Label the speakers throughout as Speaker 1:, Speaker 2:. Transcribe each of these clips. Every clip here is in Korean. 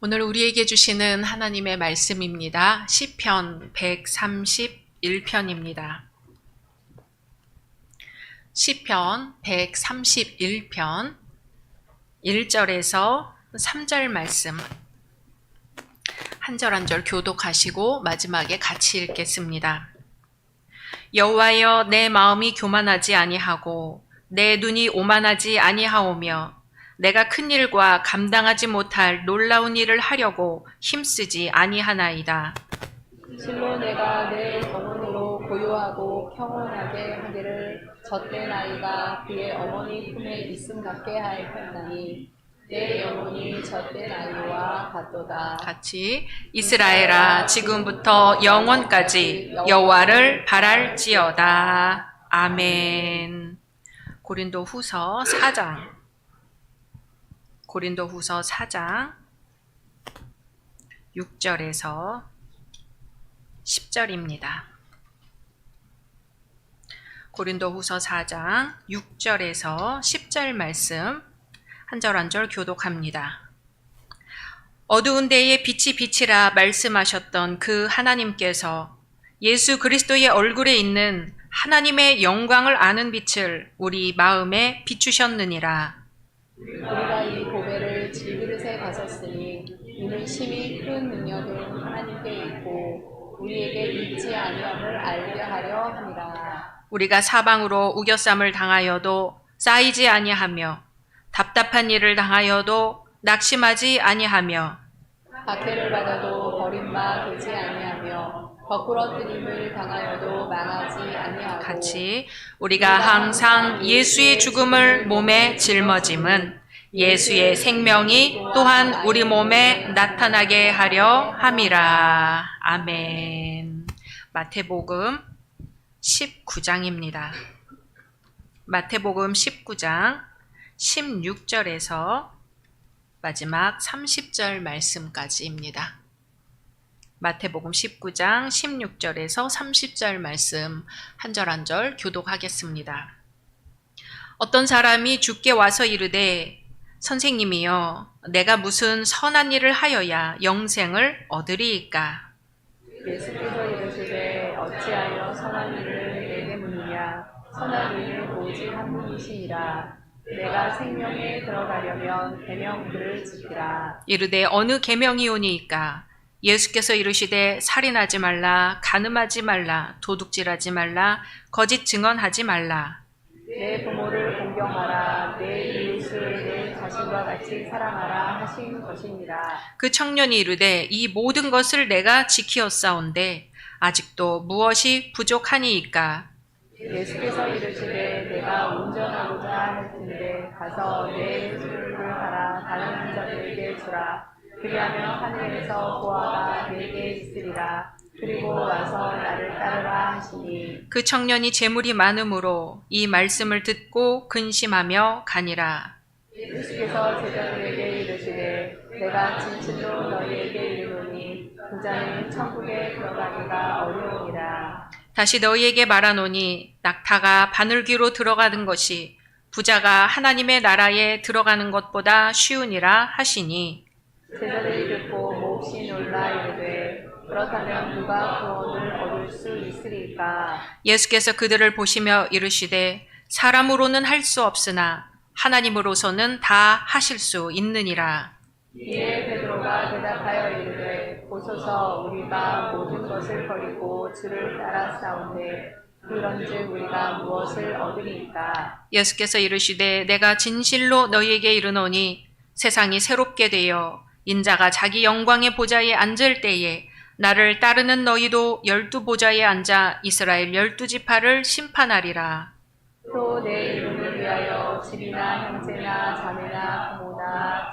Speaker 1: 오늘 우리에게 주시는 하나님의 말씀입니다. 시편 131편입니다. 시편 131편 1절에서 3절 말씀 한 절 한 절 교독하시고 마지막에 같이 읽겠습니다. 여호와여, 내 마음이 교만하지 아니하고 내 눈이 오만하지 아니하오며 내가 큰 일과 감당하지 못할 놀라운 일을 하려고 힘쓰지 아니하나이다.
Speaker 2: 실로 내가 내 정원으로 고요하고 평온하게 하기를 젖된 아이가 그의 어머니 품에 있음 같게 하였나니 내 영혼이 젖된 아이와 같도다.
Speaker 1: 같이 이스라엘아, 지금부터 영원까지 여호와를 바랄지어다. 아멘. 고린도후서 4장 6절에서 10절입니다. 고린도후서 4장 6절에서 10절 말씀 한 절 한 절 교독합니다. 어두운 데에 빛이 비치라 말씀하셨던 그 하나님께서 예수 그리스도의 얼굴에 있는 하나님의 영광을 아는 빛을 우리 마음에 비추셨느니라.
Speaker 2: 우리가 이 보배를 질그릇에 가졌으니 이는 심히 큰 능력은 하나님께 있고 우리에게 있지 아니함을 알게 하려 함이라.
Speaker 1: 우리가 사방으로 우겨쌈을 당하여도 쌓이지 아니하며 답답한 일을 당하여도 낙심하지 아니하며
Speaker 2: 박해를 받아도 버림바 되지 아니하며 거꾸러뜨림을 당하여도 망하지 아니하고
Speaker 1: 같이 우리가 항상 예수의 죽음을 몸에 짊어짐은 예수의 생명이 또한 우리 몸에 나타나게 하려 함이라. 아멘. 마태복음 19장입니다. 마태복음 19장 16절에서 마지막 30절 말씀까지입니다. 마태복음 19장 16절에서 30절 말씀 한 절 한 절 교독하겠습니다. 어떤 사람이 주께 와서 이르되 선생님이여, 내가 무슨 선한 일을 하여야 영생을 얻으리이까?
Speaker 2: 예수께서 이르시되 어찌하여 선한 일을 내게 묻느냐. 선한 이는 오직 한 분이시니라. 내가 생명에 들어가려면 계명 그를 지키라.
Speaker 1: 이르되 어느 계명이오니이까? 예수께서 이르시되 살인하지 말라, 간음하지 말라, 도둑질하지 말라, 거짓 증언하지 말라.
Speaker 2: 내 부모를 공경하라. 내 이웃을 내 자신과 같이 사랑하라 하신 것이니라.
Speaker 1: 그 청년이 이르되 이 모든 것을 내가 지키었사온데 아직도 무엇이 부족하니이까?
Speaker 2: 예수께서 이르시되 내가 운전하고자 할 텐데 가서 내 술을 팔아 다른 자들에게 주라. 그리하면 하늘에서 보화가 내게 있으리라. 그리고 와서 나를 따르라 하시니
Speaker 1: 그 청년이 재물이 많음으로 이 말씀을 듣고 근심하며 가니라.
Speaker 2: 예수께서 제자들에게 이르시되 내가 진실로 너희에게 이르노니 부자는 천국에 들어가기가 어려우니라.
Speaker 1: 다시 너희에게 말하노니 낙타가 바늘귀로 들어가는 것이 부자가 하나님의 나라에 들어가는 것보다 쉬우니라 하시니
Speaker 2: 제자들이 듣고 몹시 놀라 이르되 그렇다면 누가 구원을 얻을 수 있으리까?
Speaker 1: 예수께서 그들을 보시며 이르시되 사람으로는 할 수 없으나 하나님으로서는 다 하실 수 있느니라.
Speaker 2: 이에 베드로가 대답하여 이르되 보소서 우리가 모든 것을 버리고 주를 따라 싸운데 그런즉 우리가 무엇을 얻으리까?
Speaker 1: 예수께서 이르시되 내가 진실로 너희에게 이르노니 세상이 새롭게 되어 인자가 자기 영광의 보좌에 앉을 때에 나를 따르는 너희도 12 보좌에 앉아 이스라엘 12지파를 심판하리라.
Speaker 2: 또 내 이름을 위하여 집이나 형제나 자매나 부모나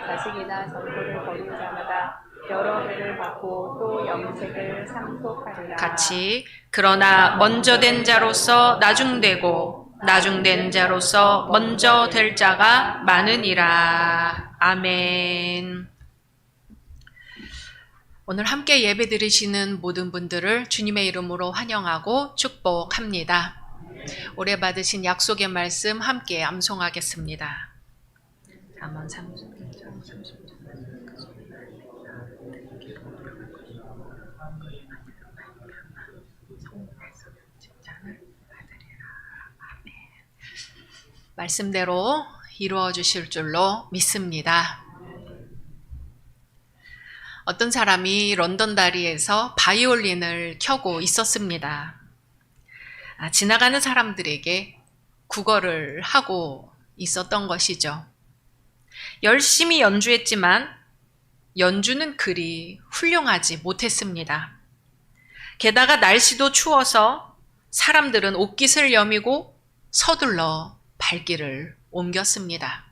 Speaker 2: 자식이나 전부를 버린 자마다 여러 배를 받고 또 영생을 상속하리라.
Speaker 1: 같이 그러나 먼저 된 자로서 나중되고 나중된 자로서 먼저 될 자가 많으니라. 아멘. 오늘 함께 예배 드리시는 모든 분들을 주님의 이름으로 환영하고 축복합니다. 올해 받으신 약속의 말씀 함께 암송하겠습니다. 잠언 30절 말씀대로 이루어 주실 줄로 믿습니다. 어떤 사람이 런던다리에서 바이올린을 켜고 있었습니다. 지나가는 사람들에게 구걸을 하고 있었던 것이죠. 열심히 연주했지만 연주는 그리 훌륭하지 못했습니다. 게다가 날씨도 추워서 사람들은 옷깃을 여미고 서둘러 발길을 옮겼습니다.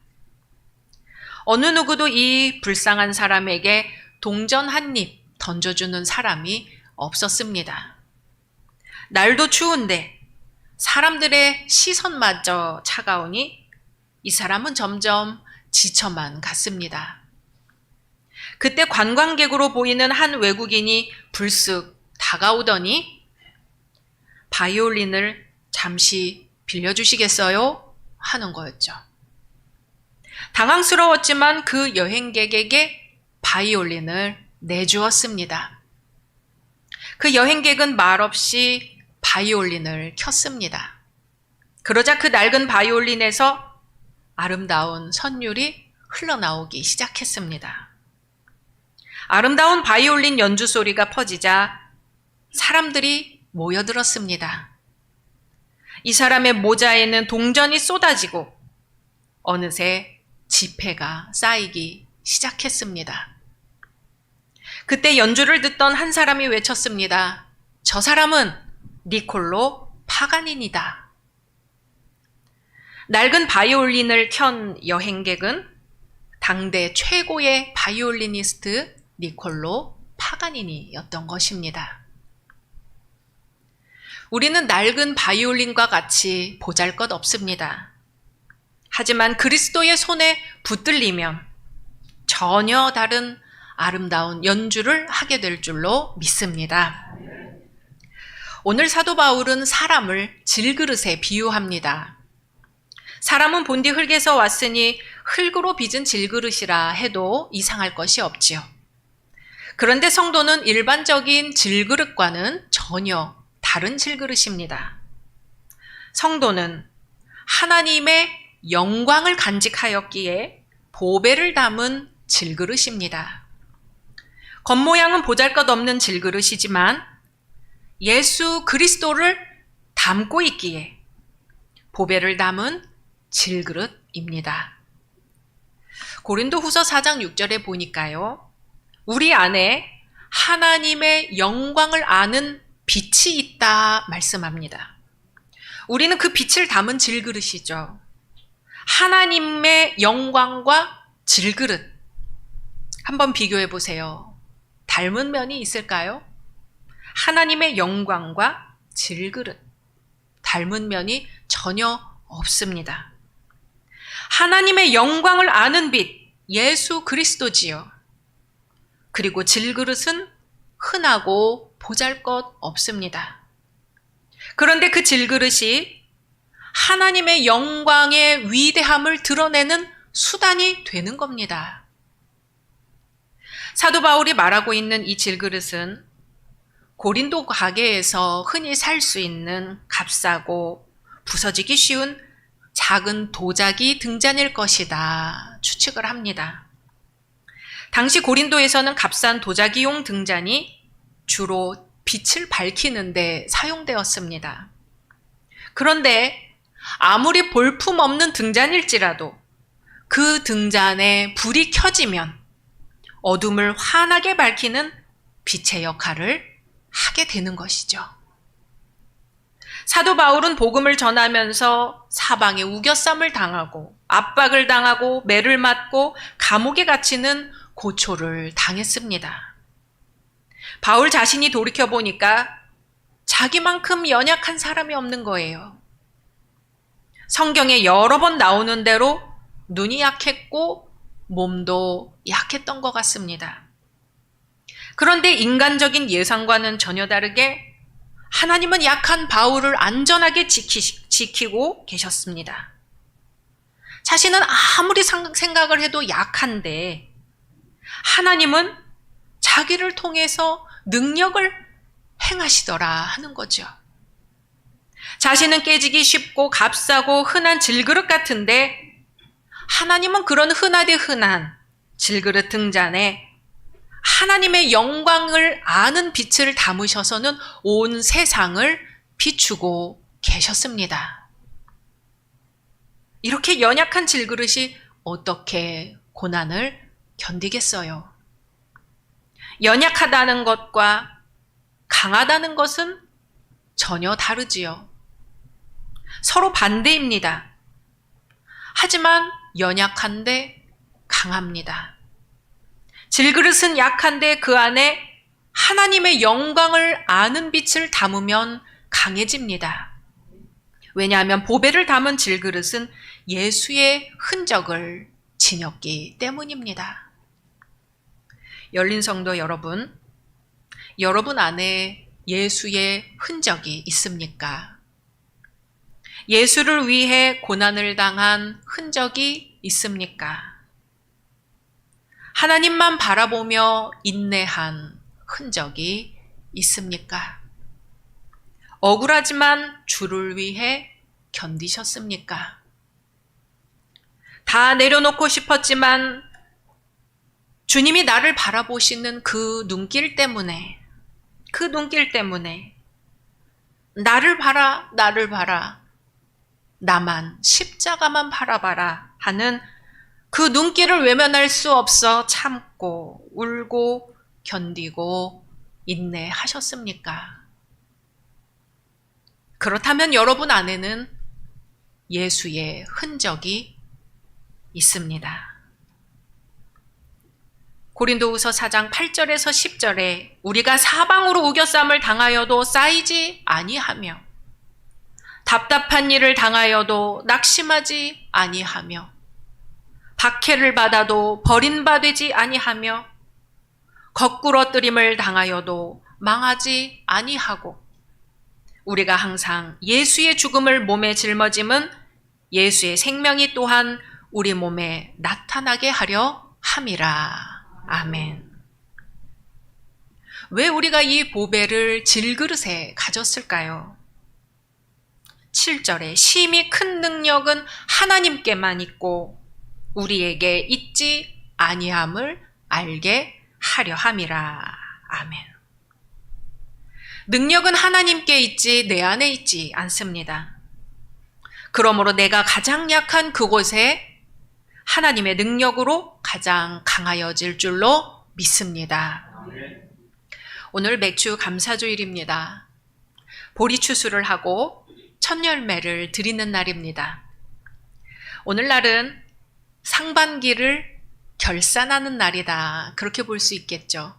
Speaker 1: 어느 누구도 이 불쌍한 사람에게 동전 한 입 던져주는 사람이 없었습니다. 날도 추운데 사람들의 시선마저 차가우니 이 사람은 점점 지쳐만 갔습니다. 그때 관광객으로 보이는 한 외국인이 불쑥 다가오더니 바이올린을 잠시 빌려주시겠어요? 하는 거였죠. 당황스러웠지만 그 여행객에게 바이올린을 내주었습니다. 그 여행객은 말없이 바이올린을 켰습니다. 그러자 그 낡은 바이올린에서 아름다운 선율이 흘러나오기 시작했습니다. 아름다운 바이올린 연주 소리가 퍼지자 사람들이 모여들었습니다. 이 사람의 모자에는 동전이 쏟아지고 어느새 지폐가 쌓이기 시작했습니다. 그때 연주를 듣던 한 사람이 외쳤습니다. 저 사람은 니콜로 파가닌이다. 낡은 바이올린을 켠 여행객은 당대 최고의 바이올리니스트 니콜로 파가니니였던 것입니다. 우리는 낡은 바이올린과 같이 보잘것없습니다. 하지만 그리스도의 손에 붙들리면 전혀 다른 아름다운 연주를 하게 될 줄로 믿습니다. 오늘 사도 바울은 사람을 질그릇에 비유합니다. 사람은 본디 흙에서 왔으니 흙으로 빚은 질그릇이라 해도 이상할 것이 없지요. 그런데 성도는 일반적인 질그릇과는 전혀 다른 질그릇입니다. 성도는 하나님의 영광을 간직하였기에 보배를 담은 질그릇입니다. 겉모양은 보잘것없는 질그릇이지만 예수 그리스도를 담고 있기에 보배를 담은 질그릇입니다. 고린도후서 4장 6절에 보니까요. 우리 안에 하나님의 영광을 아는 빛이 있다 말씀합니다. 우리는 그 빛을 담은 질그릇이죠. 하나님의 영광과 질그릇 한번 비교해 보세요. 닮은 면이 있을까요? 하나님의 영광과 질그릇 닮은 면이 전혀 없습니다. 하나님의 영광을 아는 빛 예수 그리스도지요. 그리고 질그릇은 흔하고 보잘것 없습니다. 그런데 그 질그릇이 하나님의 영광의 위대함을 드러내는 수단이 되는 겁니다. 사도 바울이 말하고 있는 이 질그릇은 고린도 가게에서 흔히 살 수 있는 값싸고 부서지기 쉬운 작은 도자기 등잔일 것이다 추측을 합니다. 당시 고린도에서는 값싼 도자기용 등잔이 주로 빛을 밝히는 데 사용되었습니다. 그런데 아무리 볼품없는 등잔일지라도 그 등잔에 불이 켜지면 어둠을 환하게 밝히는 빛의 역할을 하게 되는 것이죠. 사도 바울은 복음을 전하면서 사방에 우겨쌈을 당하고 압박을 당하고 매를 맞고 감옥에 갇히는 고초를 당했습니다. 바울 자신이 돌이켜보니까 자기만큼 연약한 사람이 없는 거예요. 성경에 여러 번 나오는 대로 눈이 약했고 몸도 약했던 것 같습니다. 그런데 인간적인 예상과는 전혀 다르게 하나님은 약한 바울을 안전하게 지키고 계셨습니다. 자신은 아무리 생각을 해도 약한데 하나님은 자기를 통해서 능력을 행하시더라 하는 거죠. 자신은 깨지기 쉽고 값싸고 흔한 질그릇 같은데 하나님은 그런 흔하디 흔한 질그릇 등잔에 하나님의 영광을 아는 빛을 담으셔서는 온 세상을 비추고 계셨습니다. 이렇게 연약한 질그릇이 어떻게 고난을 견디겠어요? 연약하다는 것과 강하다는 것은 전혀 다르지요. 서로 반대입니다. 하지만 연약한데 강합니다. 질그릇은 약한데 그 안에 하나님의 영광을 아는 빛을 담으면 강해집니다. 왜냐하면 보배를 담은 질그릇은 예수의 흔적을 지녔기 때문입니다. 열린 성도 여러분, 여러분 안에 예수의 흔적이 있습니까? 예수를 위해 고난을 당한 흔적이 있습니까? 하나님만 바라보며 인내한 흔적이 있습니까? 억울하지만 주를 위해 견디셨습니까? 다 내려놓고 싶었지만 주님이 나를 바라보시는 그 눈길 때문에 나를 봐라, 나를 봐라, 나만 십자가만 바라봐라 하는 그 눈길을 외면할 수 없어 참고 울고 견디고 인내하셨습니까? 그렇다면 여러분 안에는 예수의 흔적이 있습니다. 고린도후서 4장 8절에서 10절에 우리가 사방으로 우겨쌈을 당하여도 쌓이지 아니하며 답답한 일을 당하여도 낙심하지 아니하며 박해를 받아도 버림받지 아니하며 거꾸러뜨림을 당하여도 망하지 아니하고 우리가 항상 예수의 죽음을 몸에 짊어짐은 예수의 생명이 또한 우리 몸에 나타나게 하려 함이라. 아멘. 왜 우리가 이 보배를 질그릇에 가졌을까요? 7절에 심히 큰 능력은 하나님께만 있고 우리에게 있지 아니함을 알게 하려 함이라. 아멘. 능력은 하나님께 있지 내 안에 있지 않습니다. 그러므로 내가 가장 약한 그곳에 하나님의 능력으로 가장 강하여질 줄로 믿습니다. 오늘 맥주 감사주일입니다. 보리추수를 하고 첫 열매를 드리는 날입니다. 오늘날은 상반기를 결산하는 날이다. 그렇게 볼 수 있겠죠.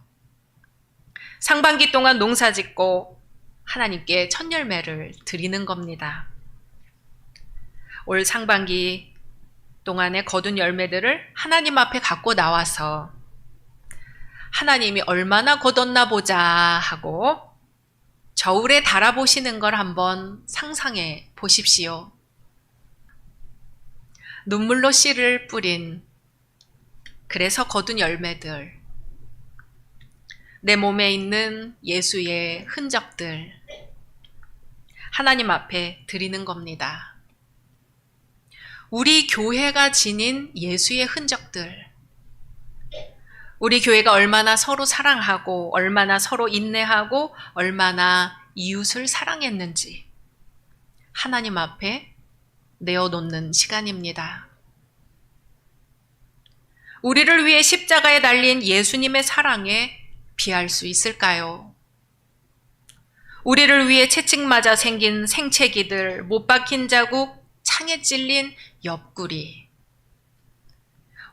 Speaker 1: 상반기 동안 농사 짓고 하나님께 첫 열매를 드리는 겁니다. 올 상반기 동안에 거둔 열매들을 하나님 앞에 갖고 나와서 하나님이 얼마나 거뒀나 보자 하고 저울에 달아보시는 걸 한번 상상해 보십시오. 눈물로 씨를 뿌린 그래서 거둔 열매들, 내 몸에 있는 예수의 흔적들 하나님 앞에 드리는 겁니다. 우리 교회가 지닌 예수의 흔적들, 우리 교회가 얼마나 서로 사랑하고 얼마나 서로 인내하고 얼마나 이웃을 사랑했는지 하나님 앞에 내어놓는 시간입니다. 우리를 위해 십자가에 달린 예수님의 사랑에 비할 수 있을까요? 우리를 위해 채찍 맞아 생긴 생채기들, 못 박힌 자국, 창에 찔린 옆구리,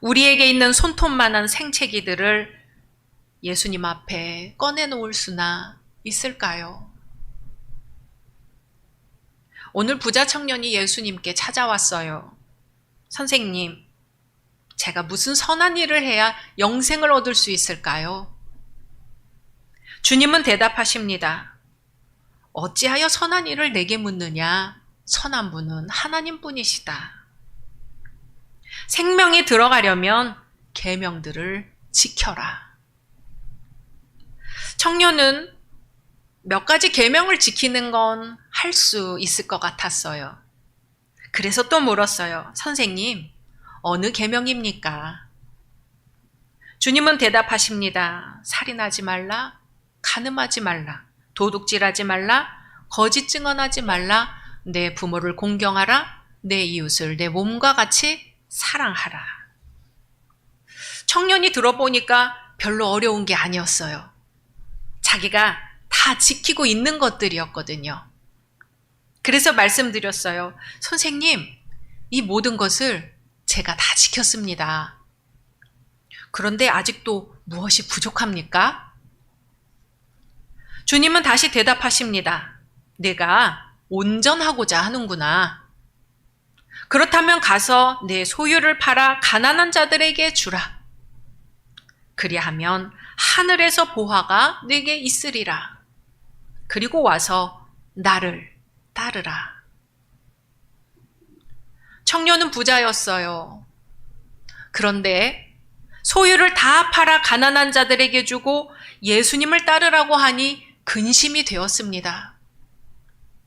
Speaker 1: 우리에게 있는 손톱만한 생채기들을 예수님 앞에 꺼내놓을 수나 있을까요? 오늘 부자 청년이 예수님께 찾아왔어요. 선생님, 제가 무슨 선한 일을 해야 영생을 얻을 수 있을까요? 주님은 대답하십니다. 어찌하여 선한 일을 내게 묻느냐? 선한 분은 하나님뿐이시다. 생명에 들어가려면 계명들을 지켜라. 청년은 몇 가지 계명을 지키는 건 할 수 있을 것 같았어요. 그래서 또 물었어요. 선생님, 어느 계명입니까? 주님은 대답하십니다. 살인하지 말라, 간음하지 말라, 도둑질하지 말라, 거짓 증언하지 말라, 내 부모를 공경하라, 내 이웃을 내 몸과 같이 사랑하라. 청년이 들어보니까 별로 어려운 게 아니었어요. 자기가 다 지키고 있는 것들이었거든요. 그래서 말씀드렸어요. 선생님, 이 모든 것을 제가 다 지켰습니다. 그런데 아직도 무엇이 부족합니까? 주님은 다시 대답하십니다. 내가 온전하고자 하는구나. 그렇다면 가서 내 소유를 팔아 가난한 자들에게 주라. 그리하면 하늘에서 보화가 네게 있으리라. 그리고 와서 나를 따르라. 청년은 부자였어요. 그런데 소유를 다 팔아 가난한 자들에게 주고 예수님을 따르라고 하니 근심이 되었습니다.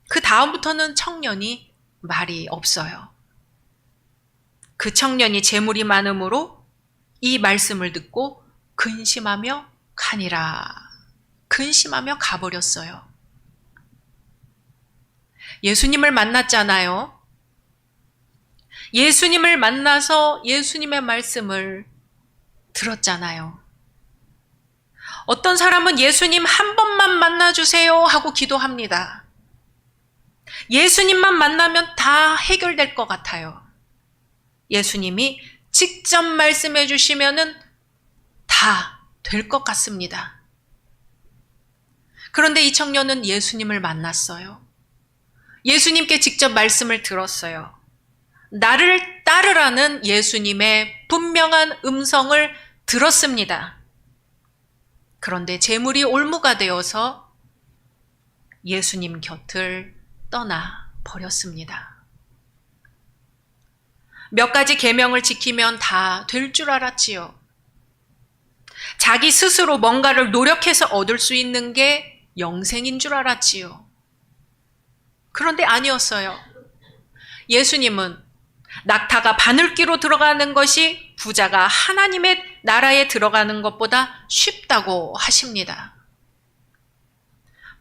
Speaker 1: 그 다음부터는 청년이 말이 없어요. 그 청년이 재물이 많으므로 이 말씀을 듣고 근심하며 가니라. 근심하며 가버렸어요. 예수님을 만났잖아요. 예수님을 만나서 예수님의 말씀을 들었잖아요. 어떤 사람은 예수님 한 번만 만나주세요 하고 기도합니다. 예수님만 만나면 다 해결될 것 같아요. 예수님이 직접 말씀해 주시면은 다 될 것 같습니다. 그런데 이 청년은 예수님을 만났어요. 예수님께 직접 말씀을 들었어요. 나를 따르라는 예수님의 분명한 음성을 들었습니다. 그런데 재물이 올무가 되어서 예수님 곁을 떠나 버렸습니다. 몇 가지 계명을 지키면 다 될 줄 알았지요. 자기 스스로 뭔가를 노력해서 얻을 수 있는 게 영생인 줄 알았지요. 그런데 아니었어요. 예수님은 낙타가 바늘귀로 들어가는 것이 부자가 하나님의 나라에 들어가는 것보다 쉽다고 하십니다.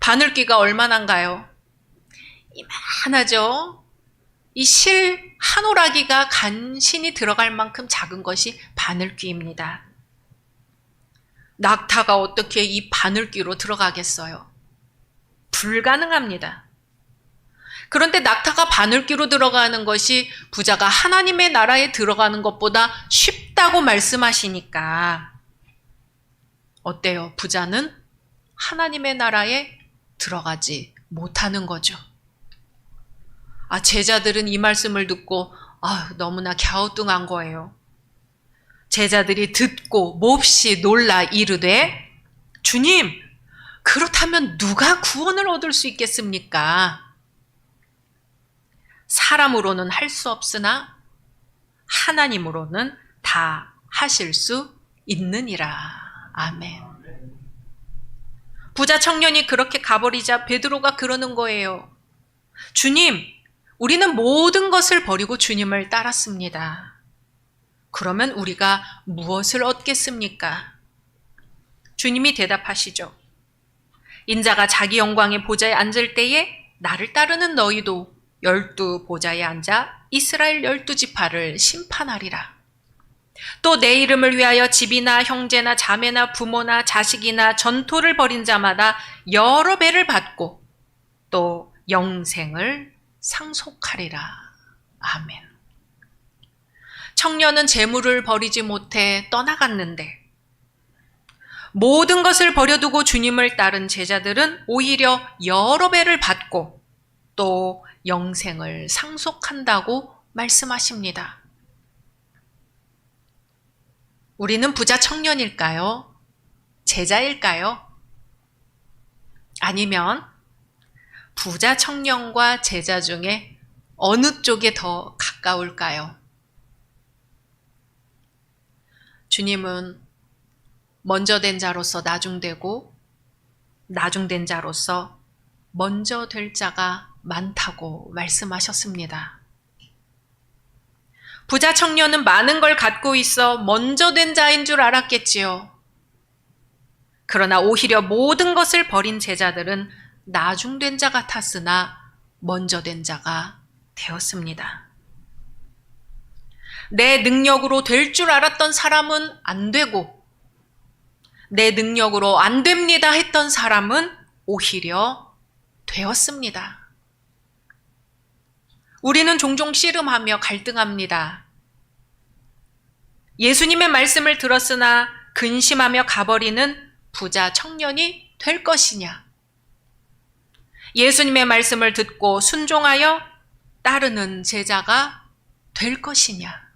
Speaker 1: 바늘귀가 얼마나인가요? 이만하죠? 이 실 한 오라기가 간신히 들어갈 만큼 작은 것이 바늘귀입니다. 낙타가 어떻게 이 바늘귀로 들어가겠어요? 불가능합니다. 그런데 낙타가 바늘귀로 들어가는 것이 부자가 하나님의 나라에 들어가는 것보다 쉽다고 말씀하시니까 어때요? 부자는 하나님의 나라에 들어가지 못하는 거죠. 제자들은 이 말씀을 듣고 너무나 갸우뚱한 거예요. 제자들이 듣고 몹시 놀라 이르되 주님, 그렇다면 누가 구원을 얻을 수 있겠습니까? 사람으로는 할 수 없으나 하나님으로는 다 하실 수 있느니라. 아멘. 부자 청년이 그렇게 가버리자 베드로가 그러는 거예요. 주님, 우리는 모든 것을 버리고 주님을 따랐습니다. 그러면 우리가 무엇을 얻겠습니까? 주님이 대답하시죠. 인자가 자기 영광의 보좌에 앉을 때에 나를 따르는 너희도 12 보좌에 앉아 이스라엘 12지파를 심판하리라. 또 내 이름을 위하여 집이나 형제나 자매나 부모나 자식이나 전토를 벌인 자마다 여러 배를 받고 또 영생을 상속하리라. 아멘. 청년은 재물을 버리지 못해 떠나갔는데 모든 것을 버려두고 주님을 따른 제자들은 오히려 여러 배를 받고 또 영생을 상속한다고 말씀하십니다. 우리는 부자 청년일까요? 제자일까요? 아니면 부자 청년과 제자 중에 어느 쪽에 더 가까울까요? 주님은 먼저 된 자로서 나중되고 나중된 자로서 먼저 될 자가 많다고 말씀하셨습니다. 부자 청년은 많은 걸 갖고 있어 먼저 된 자인 줄 알았겠지요. 그러나 오히려 모든 것을 버린 제자들은 나중된 자 같았으나 먼저 된 자가 되었습니다. 내 능력으로 될 줄 알았던 사람은 안 되고, 내 능력으로 안 됩니다 했던 사람은 오히려 되었습니다. 우리는 종종 씨름하며 갈등합니다. 예수님의 말씀을 들었으나 근심하며 가버리는 부자 청년이 될 것이냐? 예수님의 말씀을 듣고 순종하여 따르는 제자가 될 것이냐?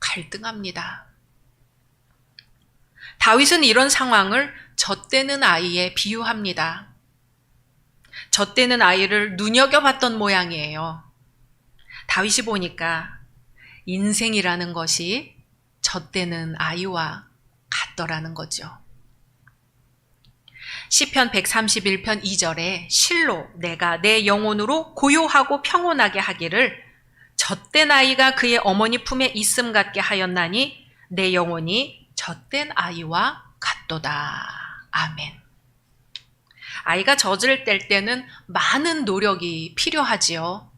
Speaker 1: 갈등합니다. 다윗은 이런 상황을 젖대는 아이에 비유합니다. 젖대는 아이를 눈여겨봤던 모양이에요. 다윗이 보니까 인생이라는 것이 젖대는 아이와 같더라는 거죠. 시편 131편 2절에 실로 내가 내 영혼으로 고요하고 평온하게 하기를 젖된 아이가 그의 어머니 품에 있음 같게 하였나니 내 영혼이 젖된 아이와 같도다. 아멘. 아이가 젖을 뗄 때는 많은 노력이 필요하지요.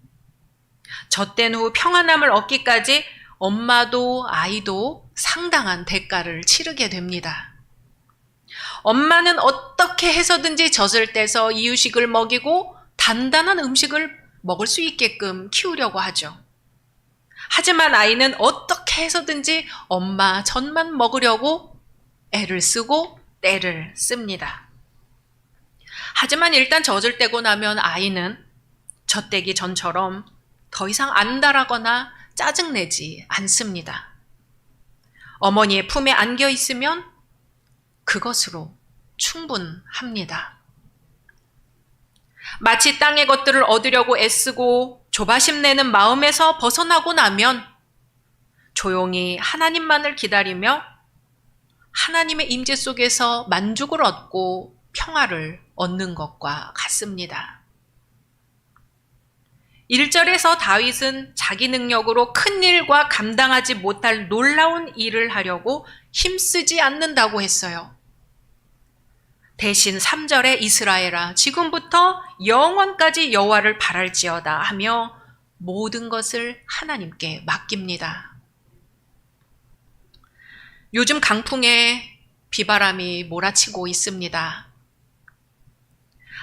Speaker 1: 젖된 후 평안함을 얻기까지 엄마도 아이도 상당한 대가를 치르게 됩니다. 엄마는 어떻게 해서든지 젖을 떼서 이유식을 먹이고 단단한 음식을 먹을 수 있게끔 키우려고 하죠. 하지만 아이는 어떻게 해서든지 엄마 젖만 먹으려고 애를 쓰고 때를 씁니다. 하지만 일단 젖을 떼고 나면 아이는 젖대기 전처럼 더 이상 안달하거나 짜증내지 않습니다. 어머니의 품에 안겨 있으면 그것으로 충분합니다. 마치 땅의 것들을 얻으려고 애쓰고 조바심 내는 마음에서 벗어나고 나면 조용히 하나님만을 기다리며 하나님의 임재 속에서 만족을 얻고 평화를 얻는 것과 같습니다. 1절에서 다윗은 자기 능력으로 큰 일과 감당하지 못할 놀라운 일을 하려고 힘쓰지 않는다고 했어요. 대신 3절에 이스라엘아 지금부터 영원까지 여호와를 바랄지어다 하며 모든 것을 하나님께 맡깁니다. 요즘 강풍에 비바람이 몰아치고 있습니다.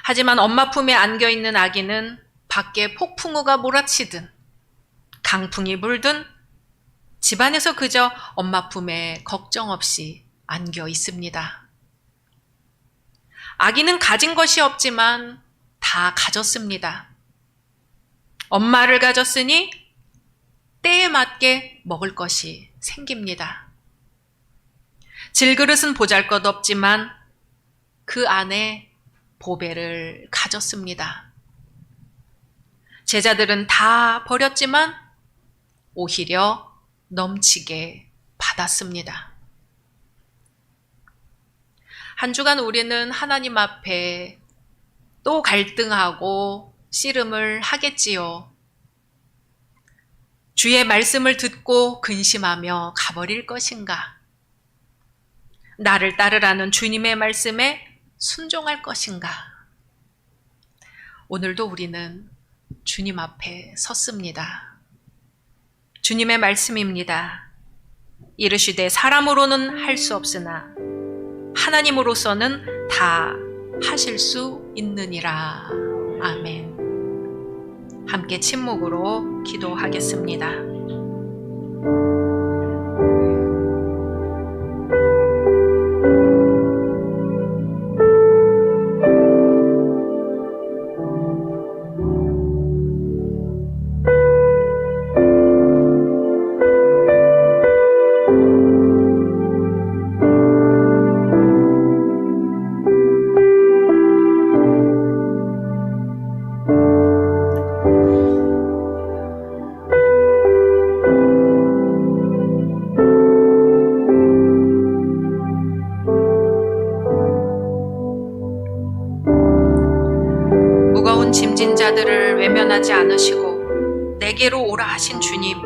Speaker 1: 하지만 엄마 품에 안겨있는 아기는 밖에 폭풍우가 몰아치든 강풍이 불든 집안에서 그저 엄마 품에 걱정 없이 안겨 있습니다. 아기는 가진 것이 없지만 다 가졌습니다. 엄마를 가졌으니 때에 맞게 먹을 것이 생깁니다. 질그릇은 보잘것없지만 그 안에 보배를 가졌습니다. 제자들은 다 버렸지만 오히려 넘치게 받았습니다. 한 주간 우리는 하나님 앞에 또 갈등하고 씨름을 하겠지요. 주의 말씀을 듣고 근심하며 가버릴 것인가? 나를 따르라는 주님의 말씀에 순종할 것인가? 오늘도 우리는 주님 앞에 섰습니다. 주님의 말씀입니다. 이르시되 사람으로는 할 수 없으나 하나님으로서는 다 하실 수 있느니라. 아멘. 함께 침묵으로 기도하겠습니다. 자들을 외면하지 않으시고 내게로 오라 하신 주님,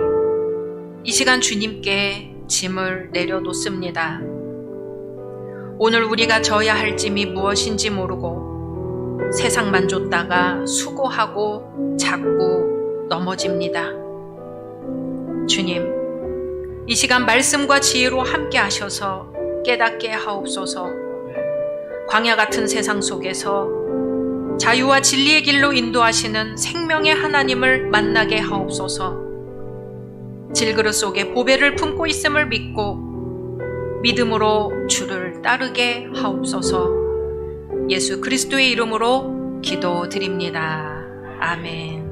Speaker 1: 이 시간 주님께 짐을 내려놓습니다. 오늘 우리가 져야 할 짐이 무엇인지 모르고 세상만 쫓다가 수고하고 자꾸 넘어집니다. 주님, 이 시간 말씀과 지혜로 함께 하셔서 깨닫게 하옵소서. 광야 같은 세상 속에서 자유와 진리의 길로 인도하시는 생명의 하나님을 만나게 하옵소서. 질그릇 속에 보배를 품고 있음을 믿고 믿음으로 주를 따르게 하옵소서. 예수 그리스도의 이름으로 기도드립니다. 아멘.